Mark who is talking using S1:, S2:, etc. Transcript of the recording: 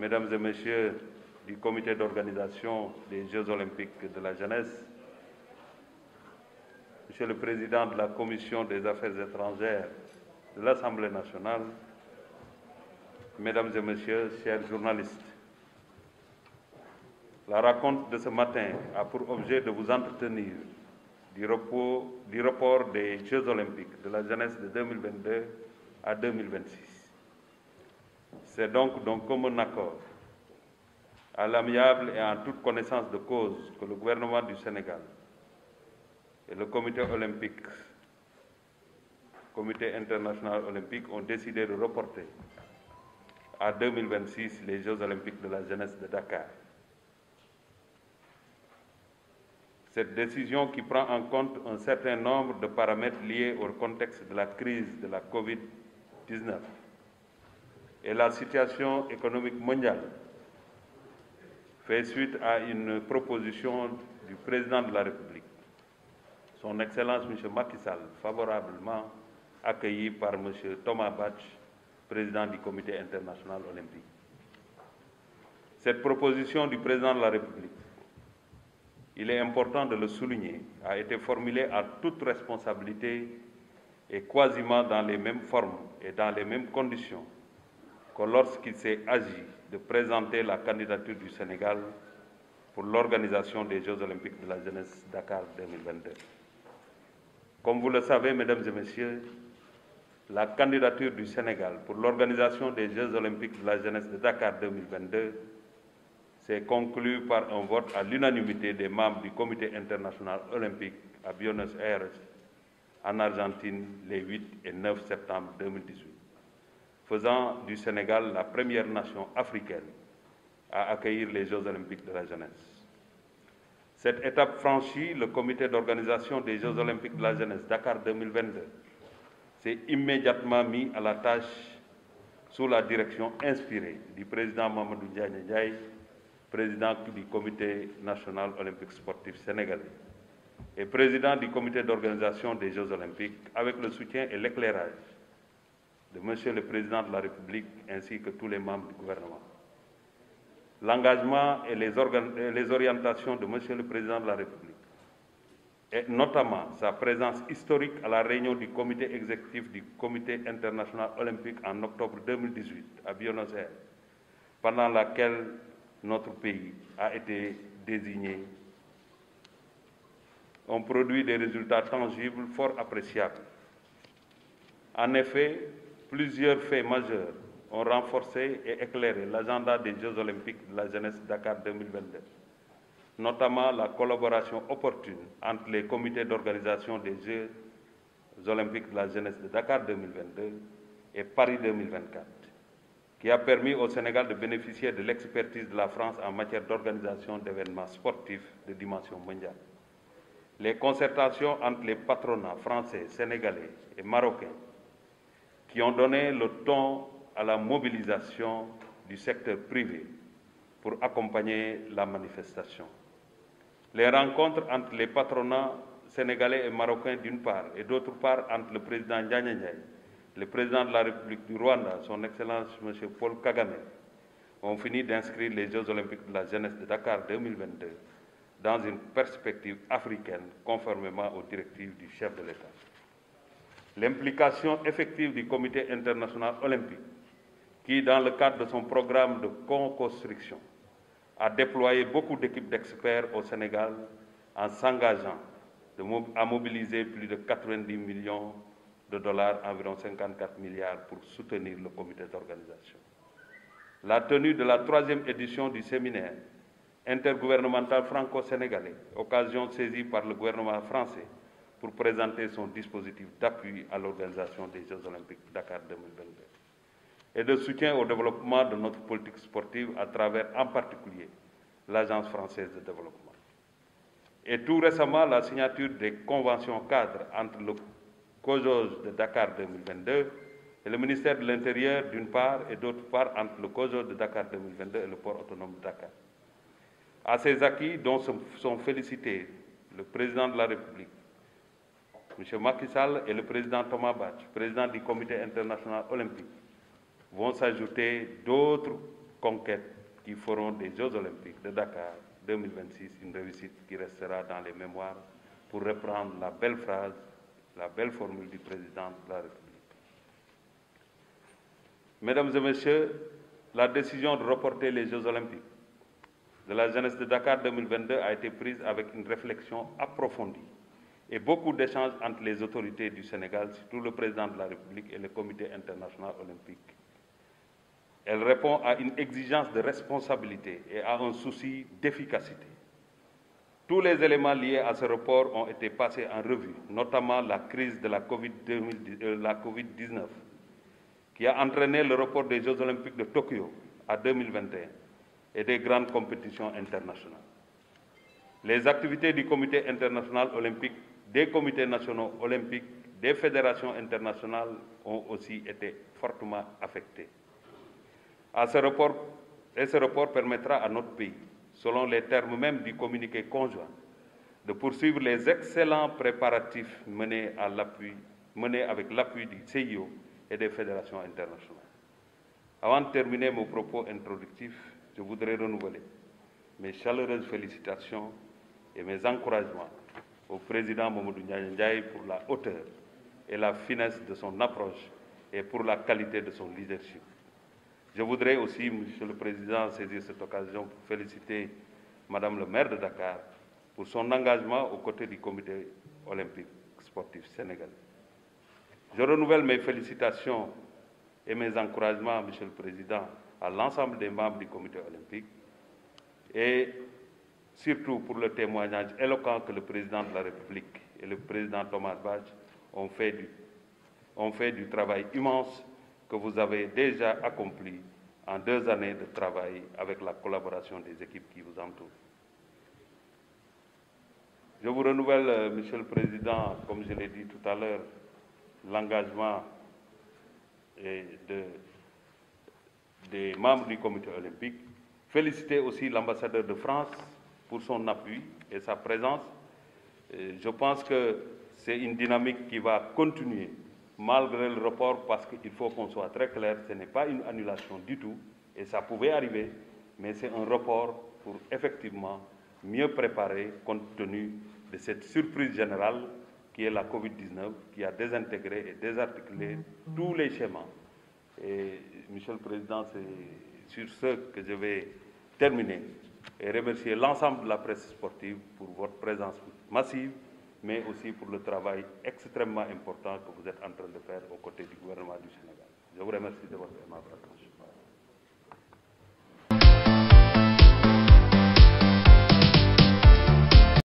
S1: Mesdames et Messieurs du comité d'organisation des Jeux olympiques de la jeunesse, Monsieur le Président de la Commission des affaires étrangères de l'Assemblée nationale, Mesdames et Messieurs, chers journalistes, la rencontre de ce matin a pour objet de vous entretenir du report des Jeux olympiques de la jeunesse de 2022 à 2026. C'est donc d'un commun accord, à l'amiable et en toute connaissance de cause, que le gouvernement du Sénégal et le comité international olympique ont décidé de reporter à 2026 les Jeux olympiques de la jeunesse de Dakar. Cette décision, qui prend en compte un certain nombre de paramètres liés au contexte de la crise de la COVID-19 et la situation économique mondiale, fait suite à une proposition du président de la République, son Excellence M. Macky Sall, favorablement accueilli par M. Thomas Bach, président du Comité international olympique. Cette proposition du président de la République, il est important de le souligner, a été formulée à toute responsabilité et quasiment dans les mêmes formes et dans les mêmes conditions que lorsqu'il s'est agi de présenter la candidature du Sénégal pour l'organisation des Jeux olympiques de la jeunesse Dakar 2022. Comme vous le savez, Mesdames et Messieurs, la candidature du Sénégal pour l'organisation des Jeux olympiques de la jeunesse de Dakar 2022 s'est conclue par un vote à l'unanimité des membres du Comité international olympique à Buenos Aires, en Argentine, les 8 et 9 septembre 2018, faisant du Sénégal la première nation africaine à accueillir les Jeux olympiques de la jeunesse. Cette étape franchie, le Comité d'organisation des Jeux olympiques de la jeunesse Dakar 2022 s'est immédiatement mis à la tâche sous la direction inspirée du président Mamadou Ndiaye, président du Comité national olympique sportif sénégalais et président du Comité d'organisation des Jeux olympiques, avec le soutien et l'éclairage de Monsieur le Président de la République ainsi que tous les membres du gouvernement. L'engagement et les orientations de Monsieur le Président de la République, et notamment sa présence historique à la réunion du comité exécutif du Comité international olympique en octobre 2018 à Buenos Aires, pendant laquelle notre pays a été désigné, ont produit des résultats tangibles fort appréciables. En effet, plusieurs faits majeurs ont renforcé et éclairé l'agenda des Jeux olympiques de la jeunesse Dakar 2022, notamment la collaboration opportune entre les comités d'organisation des Jeux olympiques de la jeunesse de Dakar 2022 et Paris 2024, qui a permis au Sénégal de bénéficier de l'expertise de la France en matière d'organisation d'événements sportifs de dimension mondiale. Les concertations entre les patronats français, sénégalais et marocains qui ont donné le ton à la mobilisation du secteur privé pour accompagner la manifestation. Les rencontres entre les patronats sénégalais et marocains d'une part et d'autre part entre le président Ndiaye Ndiaye, le président de la République du Rwanda, son Excellence M. Paul Kagame, ont fini d'inscrire les Jeux olympiques de la jeunesse de Dakar 2022 dans une perspective africaine conformément aux directives du chef de l'État. L'implication effective du Comité international olympique, qui, dans le cadre de son programme de co-construction, a déployé beaucoup d'équipes d'experts au Sénégal en s'engageant à mobiliser plus de 90 millions de dollars, environ 54 milliards, pour soutenir le comité d'organisation. La tenue de la 3e édition du séminaire intergouvernemental franco-sénégalais, occasion saisie par le gouvernement français pour présenter son dispositif d'appui à l'organisation des Jeux olympiques de Dakar 2022 et de soutien au développement de notre politique sportive à travers, en particulier, l'Agence française de développement. Et tout récemment, la signature des conventions cadres entre le COJOJ de Dakar 2022 et le ministère de l'Intérieur d'une part et d'autre part entre le COJOJ de Dakar 2022 et le port autonome de Dakar. À ces acquis dont sont félicités le président de la République, M. Macky Sall, et le président Thomas Bach, président du Comité international olympique, vont s'ajouter d'autres conquêtes qui feront des Jeux Olympiques de Dakar 2026 une réussite qui restera dans les mémoires, pour reprendre la belle phrase, la belle formule du président de la République. Mesdames et messieurs, la décision de reporter les Jeux Olympiques de la jeunesse de Dakar 2022 a été prise avec une réflexion approfondie et beaucoup d'échanges entre les autorités du Sénégal, surtout le président de la République et le Comité international olympique. Elle répond à une exigence de responsabilité et à un souci d'efficacité. Tous les éléments liés à ce report ont été passés en revue, notamment la crise de la Covid-19, qui a entraîné le report des Jeux Olympiques de Tokyo à 2021 et des grandes compétitions internationales. Les activités du Comité international olympique, des comités nationaux olympiques, des fédérations internationales ont aussi été fortement affectées. Ce report permettra à notre pays, selon les termes même du communiqué conjoint, de poursuivre les excellents préparatifs menés avec l'appui du CIO et des fédérations internationales. Avant de terminer mon propos introductif, je voudrais renouveler mes chaleureuses félicitations et mes encouragements au président Mamadou Ndiaye pour la hauteur et la finesse de son approche et pour la qualité de son leadership. Je voudrais aussi, Monsieur le Président, saisir cette occasion pour féliciter Madame le maire de Dakar pour son engagement aux côtés du Comité olympique sportif sénégalais. Je renouvelle mes félicitations et mes encouragements, Monsieur le Président, à l'ensemble des membres du Comité olympique et surtout pour le témoignage éloquent que le Président de la République et le Président Thomas Bach ont fait du travail immense que vous avez déjà accompli en 2 années de travail avec la collaboration des équipes qui vous entourent. Je vous renouvelle, Monsieur le Président, comme je l'ai dit tout à l'heure, l'engagement des membres du Comité olympique. Féliciter aussi l'ambassadeur de France pour son appui et sa présence. Je pense que c'est une dynamique qui va continuer malgré le report, parce qu'il faut qu'on soit très clair, ce n'est pas une annulation du tout, et ça pouvait arriver, mais c'est un report pour effectivement mieux préparer compte tenu de cette surprise générale qui est la Covid-19, qui a désintégré et désarticulé tous les schémas. Et Monsieur le Président, c'est sur ce que je vais terminer et remercier l'ensemble de la presse sportive pour votre présence massive, mais aussi pour le travail extrêmement important que vous êtes en train de faire aux côtés du gouvernement du Sénégal. Je vous remercie de votre aimable attention.